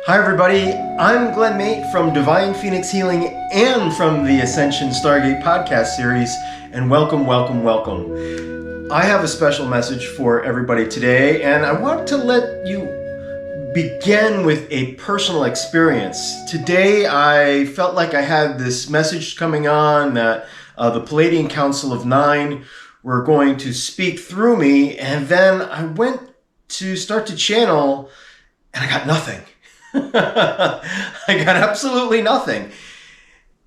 Hi everybody, I'm Glenn Mate from Divine Phoenix Healing and from the Ascension Stargate Podcast Series, and welcome. I have a special message for everybody today, and I want to let you begin with a personal experience. Today I felt like I had this message coming on that the Pleiadian Council of Nine were going to speak through me, and then I went to start to channel and I got nothing. I got absolutely nothing.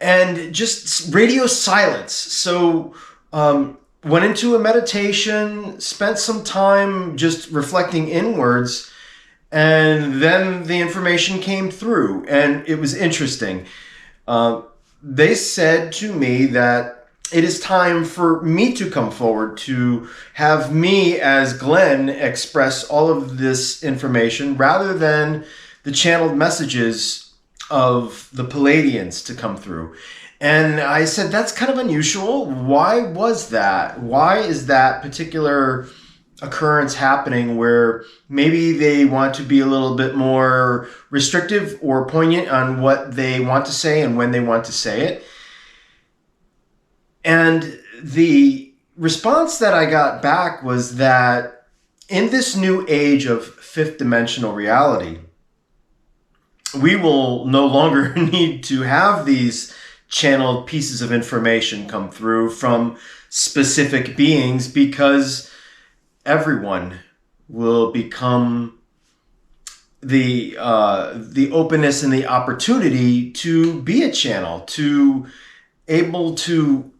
And just radio silence. So went into a meditation, spent some time just reflecting inwards, and then the information came through, and it was interesting. They said to me that it is time for me to come forward to have me as Glenn express all of this information rather than the channeled messages of the Pleiadians to come through. And I said, that's kind of unusual. Why was that? Why is that particular occurrence happening where maybe they want to be a little bit more restrictive or poignant on what they want to say and when they want to say it? And the response that I got back was that in this new age of fifth dimensional reality, we will no longer need to have these channeled pieces of information come through from specific beings because everyone will become the openness and the opportunity to be a channel, to able to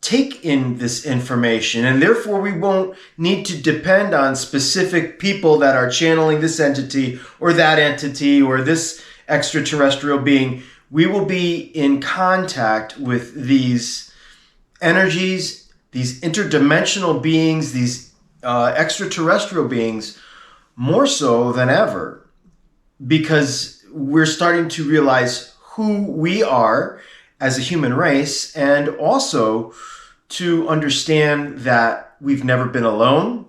take in this information, and therefore we won't need to depend on specific people that are channeling this entity or that entity or this extraterrestrial being. We will be in contact with these energies, these interdimensional beings, these extraterrestrial beings more so than ever, because we're starting to realize who we are as a human race, and also to understand that we've never been alone,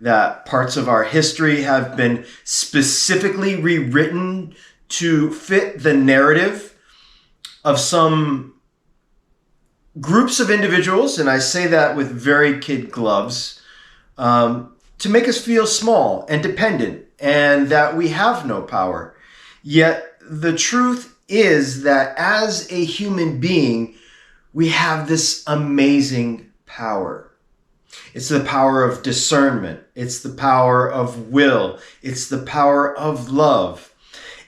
that parts of our history have been specifically rewritten to fit the narrative of some groups of individuals, and I say that with very kid gloves, to make us feel small and dependent and that we have no power. Yet the truth is that as a human being, we have this amazing power. It's the power of discernment. It's the power of will. It's the power of love.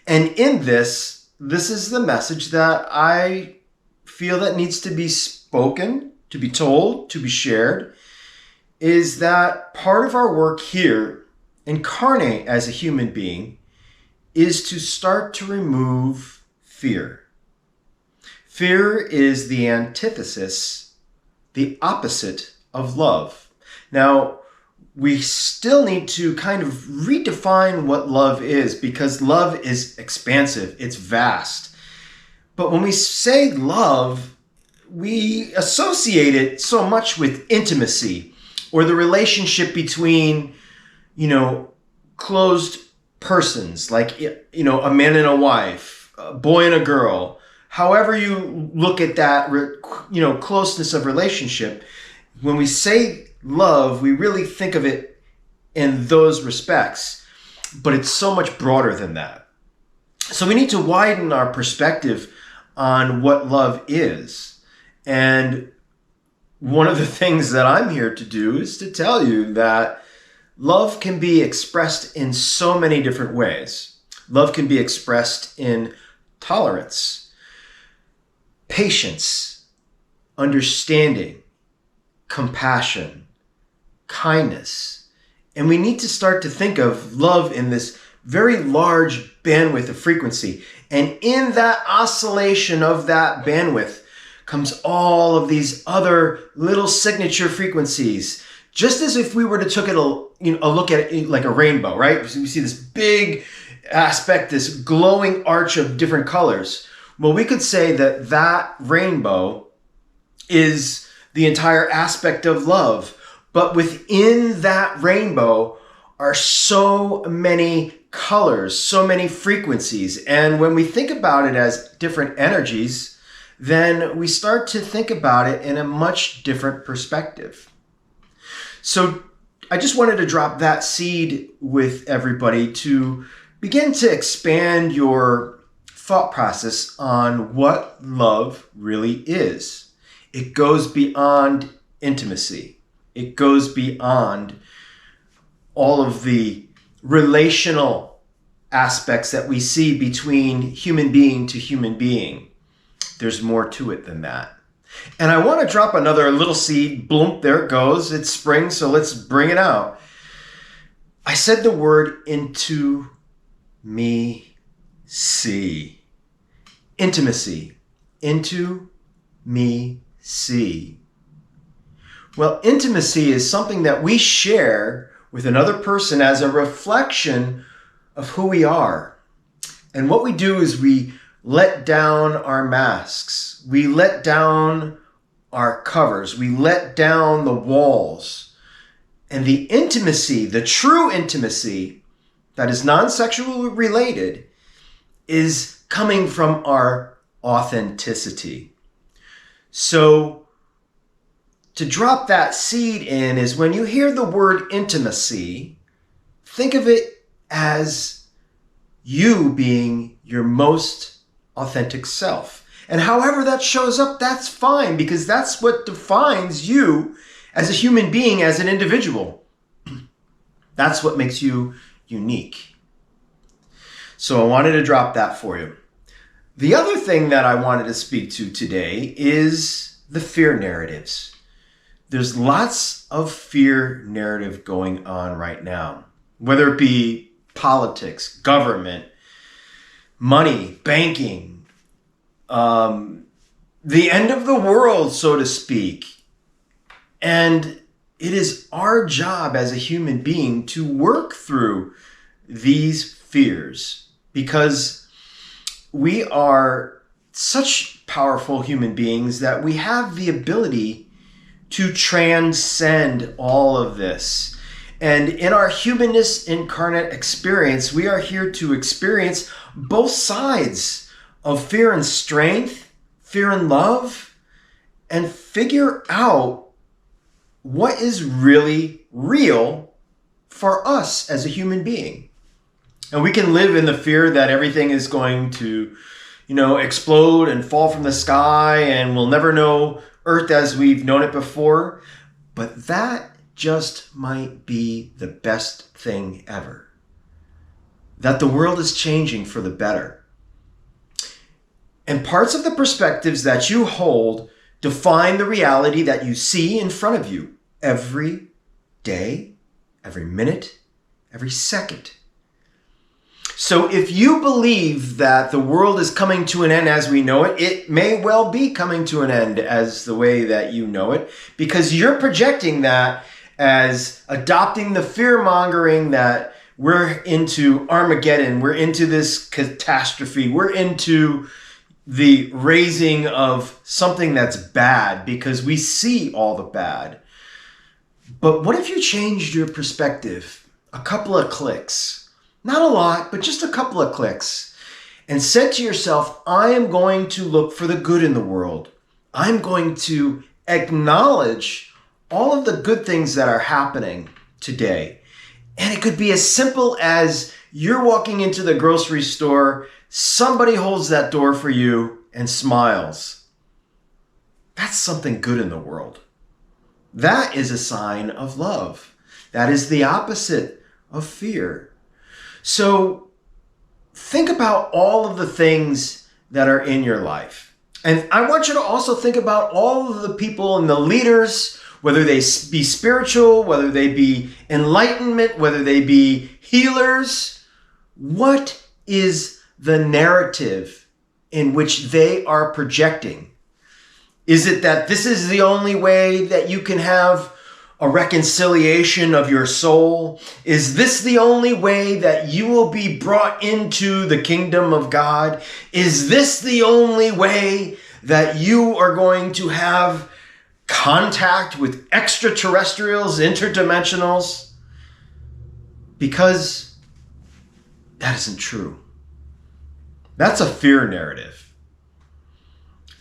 And in this is the message that I feel that needs to be spoken, to be told, to be shared, is that part of our work here, incarnate as a human being, is to start to remove fear. Fear is the antithesis, the opposite of love. Now, we still need to kind of redefine what love is, because love is expansive, it's vast. But when we say love, we associate it so much with intimacy or the relationship between, closed persons, like, a man and a wife, a boy and a girl. However you look at that, closeness of relationship, when we say love, we really think of it in those respects, but it's so much broader than that. So we need to widen our perspective on what love is. And one of the things that I'm here to do is to tell you that love can be expressed in so many different ways. Love can be expressed in tolerance, patience, understanding, compassion, kindness. And we need to start to think of love in this very large bandwidth of frequency. And in that oscillation of that bandwidth comes all of these other little signature frequencies. Just as if we were to take a look at it like a rainbow, right? So we see this big aspect, this glowing arch of different colors. Well, we could say that that rainbow is the entire aspect of love. But within that rainbow are so many colors, so many frequencies. And when we think about it as different energies, then we start to think about it in a much different perspective. So I just wanted to drop that seed with everybody to begin to expand your thought process on what love really is. It goes beyond intimacy. It goes beyond all of the relational aspects that we see between human being to human being. There's more to it than that. And I want to drop another little seed. Bloom, there it goes. It's spring, so let's bring it out. I said the word into me see. Intimacy. Into me see. Well, intimacy is something that we share with another person as a reflection of who we are. And what we do is we let down our masks. We let down our covers. We let down the walls. And the intimacy, the true intimacy that is non-sexual related, is coming from our authenticity. So to drop that seed in is when you hear the word intimacy, think of it as you being your most authentic self. And however that shows up, that's fine, because that's what defines you as a human being, as an individual. That's what makes you unique. So I wanted to drop that for you. The other thing that I wanted to speak to today is the fear narratives. There's lots of fear narrative going on right now, whether it be politics, government, money, banking, the end of the world, so to speak. And it is our job as a human being to work through these fears, because we are such powerful human beings that we have the ability to transcend all of this. And in our humanness incarnate experience, we are here to experience both sides of fear and strength, fear and love, and figure out what is really real for us as a human being. And we can live in the fear that everything is going to, explode and fall from the sky, and we'll never know Earth as we've known it before. But that just might be the best thing ever. That the world is changing for the better. And parts of the perspectives that you hold define the reality that you see in front of you every day, every minute, every second. So if you believe that the world is coming to an end as we know it, it may well be coming to an end as the way that you know it, because you're projecting that as adopting the fear-mongering that we're into Armageddon, we're into this catastrophe, we're into the raising of something that's bad because we see all the bad. But what if you changed your perspective a couple of clicks? Not a lot, but just a couple of clicks, and said to yourself, I am going to look for the good in the world. I'm going to acknowledge all of the good things that are happening today. And it could be as simple as you're walking into the grocery store, somebody holds that door for you and smiles. That's something good in the world. That is a sign of love. That is the opposite of fear. So think about all of the things that are in your life. And I want you to also think about all of the people and the leaders, whether they be spiritual, whether they be enlightenment, whether they be healers. What is the narrative in which they are projecting? Is it that this is the only way that you can have a reconciliation of your soul? Is this the only way that you will be brought into the kingdom of God? Is this the only way that you are going to have contact with extraterrestrials, interdimensionals? Because That isn't true. That's a fear narrative.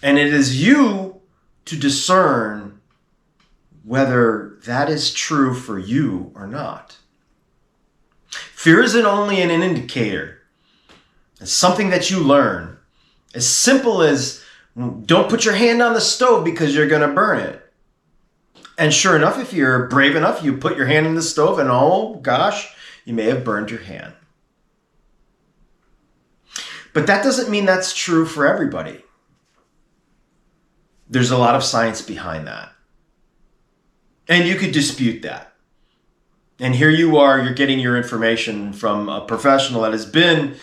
And it is you to discern whether that is true for you or not. Fear isn't only an indicator. It's something that you learn. As simple as don't put your hand on the stove because you're going to burn it. And sure enough, if you're brave enough, you put your hand in the stove and oh gosh, you may have burned your hand. But that doesn't mean that's true for everybody. There's a lot of science behind that. And you could dispute that. And here you are, you're getting your information from a professional that has been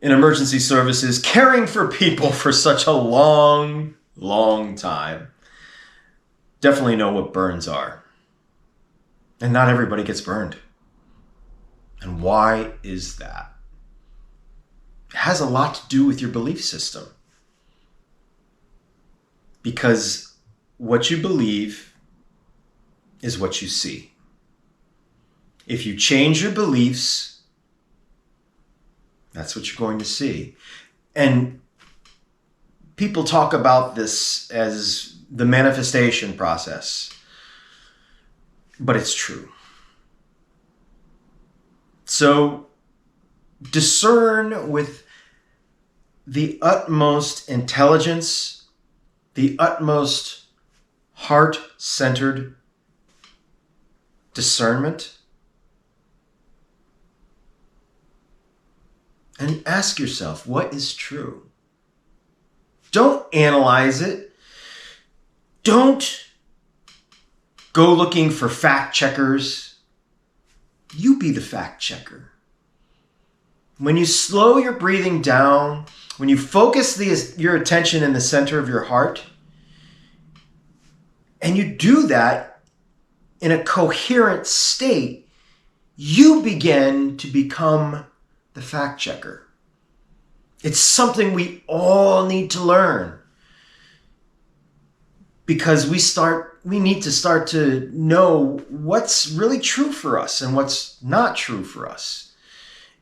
in emergency services, caring for people for such a long, long time. Definitely know what burns are. And not everybody gets burned. And why is that? It has a lot to do with your belief system. Because what you believe is what you see. If you change your beliefs, that's what you're going to see. And people talk about this as the manifestation process, but it's true. So discern with the utmost intelligence, the utmost heart-centered discernment, and ask yourself, what is true? Don't analyze it. Don't go looking for fact checkers. You be the fact checker. When you slow your breathing down, when you focus your attention in the center of your heart, and you do that in a coherent state, you begin to become the fact checker. It's something we all need to learn. Because we need to start to know what's really true for us and what's not true for us.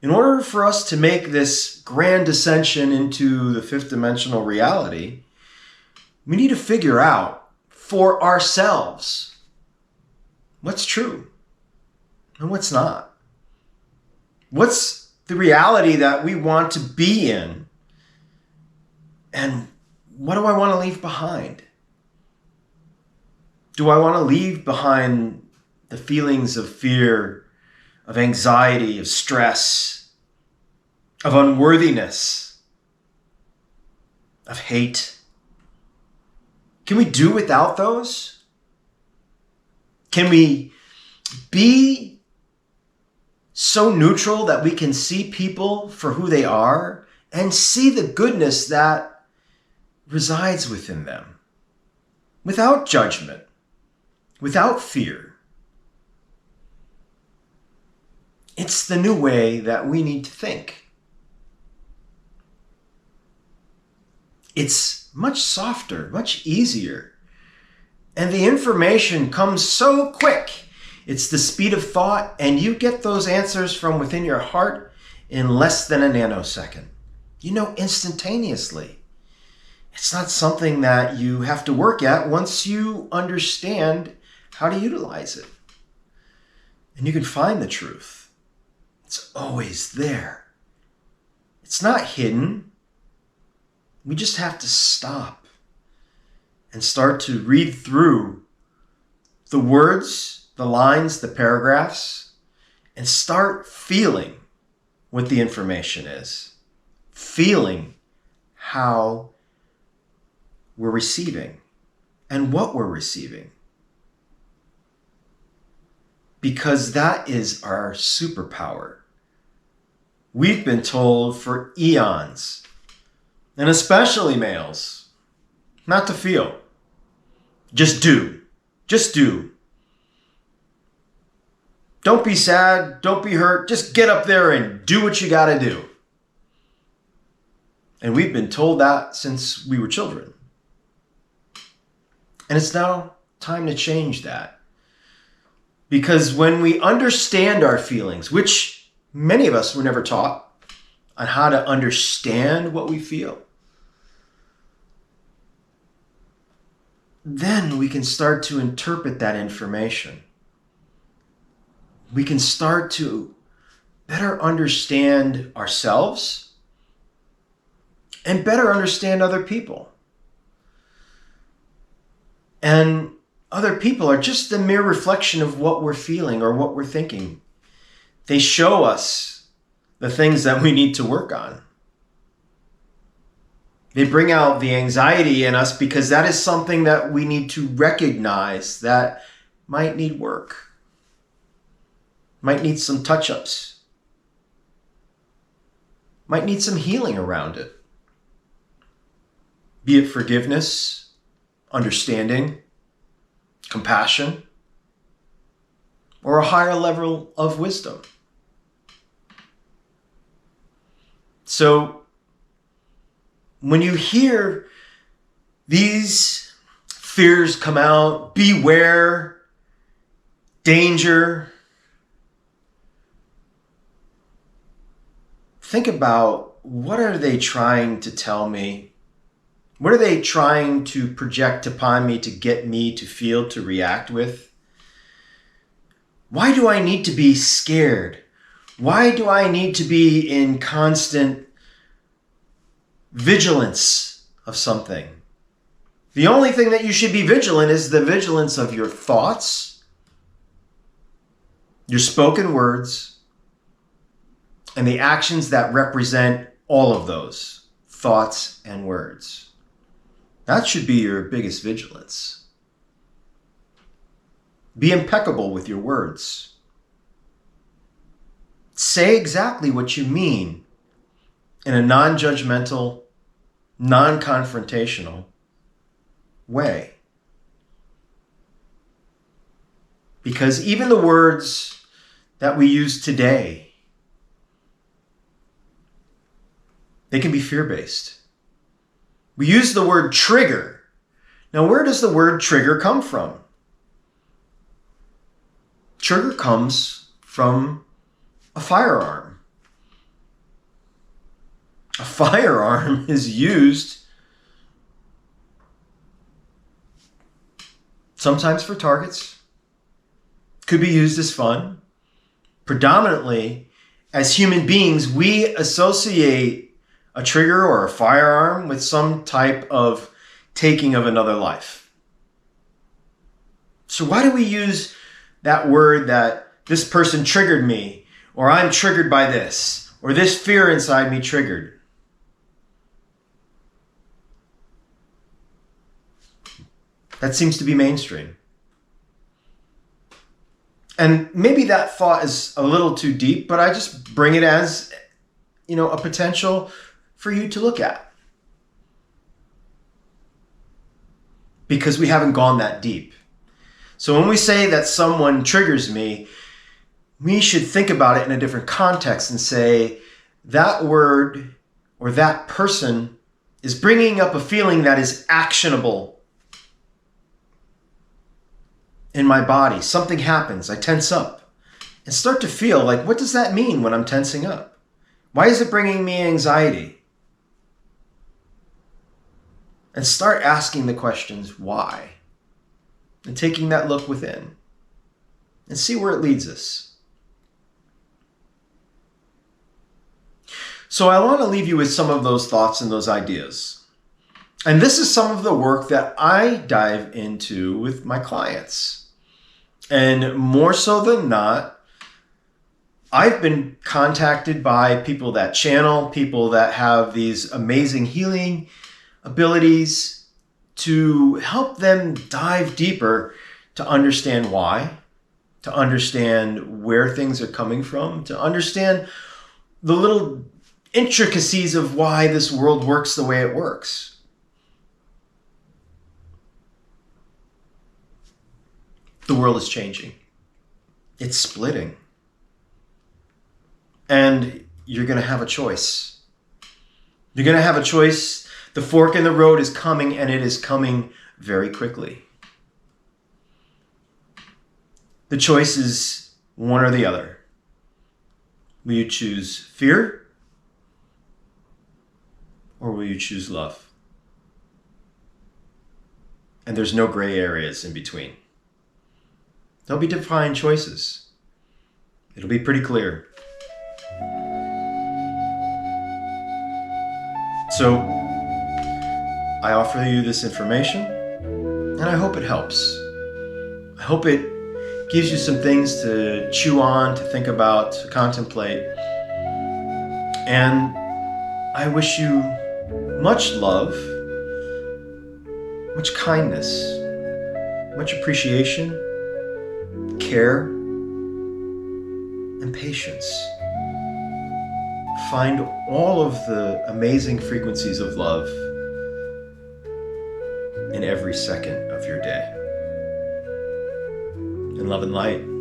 In order for us to make this grand ascension into the fifth dimensional reality, we need to figure out for ourselves what's true and what's not. What's the reality that we want to be in? And what do I want to leave behind? Do I want to leave behind the feelings of fear, of anxiety, of stress, of unworthiness, of hate? Can we do without those? Can we be so neutral that we can see people for who they are and see the goodness that resides within them without judgment? Without fear? It's the new way that we need to think. It's much softer, much easier. And the information comes so quick. It's the speed of thought, and you get those answers from within your heart in less than a nanosecond. You know, instantaneously. It's not something that you have to work at once you understand how to utilize it. And you can find the truth. It's always there. It's not hidden. We just have to stop and start to read through the words, the lines, the paragraphs, and start feeling what the information is. Feeling how we're receiving and what we're receiving. Because that is our superpower. We've been told for eons, and especially males, not to feel. Just do. Just do. Don't be sad. Don't be hurt. Just get up there and do what you got to do. And we've been told that since we were children. And it's now time to change that. Because when we understand our feelings, which many of us were never taught on how to understand what we feel. Then we can start to interpret that information. We can start to better understand ourselves and better understand other people. And other people are just the mere reflection of what we're feeling or what we're thinking. They show us the things that we need to work on. They bring out the anxiety in us because that is something that we need to recognize that might need work, might need some touch-ups, might need some healing around it. Be it forgiveness, understanding, compassion, or a higher level of wisdom. So, when you hear these fears come out, beware, danger, think about, what are they trying to tell me? What are they trying to project upon me to get me to feel, to react with? Why do I need to be scared? Why do I need to be in constant vigilance of something? The only thing that you should be vigilant is the vigilance of your thoughts, your spoken words, and the actions that represent all of those thoughts and words. That should be your biggest vigilance. Be impeccable with your words. Say exactly what you mean in a non-judgmental, non-confrontational way. Because even the words that we use today, they can be fear-based. We use the word trigger. Now, where does the word trigger come from? Trigger comes from a firearm. A firearm is used sometimes for targets. Could be used as fun. Predominantly, as human beings, we associate a trigger or a firearm with some type of taking of another life. So why do we use that word that this person triggered me, or I'm triggered by this, or this fear inside me triggered? That seems to be mainstream. And maybe that thought is a little too deep, but I just bring it as, a potential for you to look at. Because we haven't gone that deep. So when we say that someone triggers me, we should think about it in a different context and say that word or that person is bringing up a feeling that is actionable in my body. Something happens. I tense up and start to feel like, what does that mean when I'm tensing up? Why is it bringing me anxiety? And start asking the questions, why? And taking that look within and see where it leads us. So I want to leave you with some of those thoughts and those ideas. And this is some of the work that I dive into with my clients. And more so than not, I've been contacted by people that channel, people that have these amazing healing abilities, to help them dive deeper to understand why, to understand where things are coming from, to understand the little intricacies of why this world works the way it works. The world is changing. It's splitting. And you're going to have a choice. You're going to have a choice. The fork in the road is coming, and it is coming very quickly. The choice is one or the other. Will you choose fear? Or will you choose love? And there's no gray areas in between. There'll be defined choices. It'll be pretty clear. So, I offer you this information, and I hope it helps. I hope it gives you some things to chew on, to think about, to contemplate. And I wish you much love, much kindness, much appreciation, care, and patience. Find all of the amazing frequencies of love in every second of your day. In love and light.